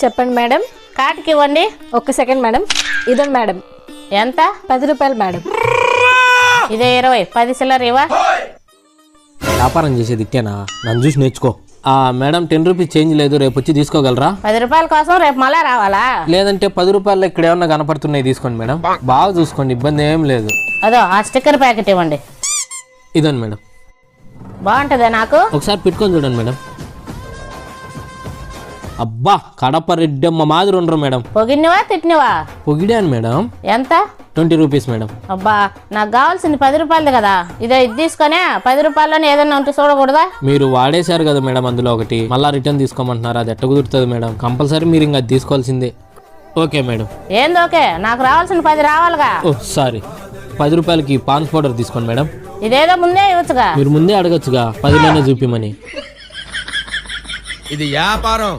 చెప్పండి మేడం. కార్డుకి ఇవ్వండి. ఒక్క సెకండ్ మేడం. ఇదండి మేడం. ఎంత? 10 రూపాయలు మేడం. ఇదే 20. 10 చిల్లర ఇవ్వ. వ్యాపారం చేసేది ఇట్టేనా? నన్ను చూసి నేర్చుకో. మేడం 10 రూపీస్ చేంజ్ లేదు, రేపు వచ్చి తీసుకోగలరా? 10 రూపాయల కోసం రేపు మళ్ళా రావాలా? లేదంటే 10 రూపాయలు ఇక్కడ ఏమన్నా కనపడుతున్నాయి తీసుకోండి మేడం. బాగా చూసుకోండి, ఇబ్బంది ఏం లేదు. అదో ఆ స్టిక్కర్ ప్యాకెట్ ఇవ్వండి. ఇదండి మేడం. బాగుంటుందా నాకు? ఒకసారి పెట్టుకొని చూడండి మేడం. అబ్బా, కడప రెడ్డమ్మ మాదిరి ఉండరు మేడం. పొగిడినవా తిట్టినవా? పొగిడాను మేడం. ఎంత? 20 రూపీస్ మేడం. అబ్బా, నాకు కావాల్సింది 10 రూపాయలది కదా. ఇది తీసుకొని 10 రూపాయల్లోనే ఏదన్నా ఉంటే చూడకూడదా? మీరు వాడేశారు కదా మేడం అందులో ఒకటి, మళ్ళీ రిటర్న్ తీసుకోమంటున్నారు. అది ఎట్ట కుదురుతుంది మేడం? కంపల్సరీ మీరు ఇంకా తీసుకోవాల్సిందే. Okay madam. ఏంది ఓకే? నాకు రావాల్సిన 10 రావాలిగా. ఓ సారీ, 10 రూపాయలకి పాన్స్ పౌడర్ తీసుకోండి మేడం. ఇదేదో ముందే ఇవ్వచ్చుగా. మీరు ముందే అడగచ్చుగా 10లోనే చూపిమని. ఇది వ్యాపారం.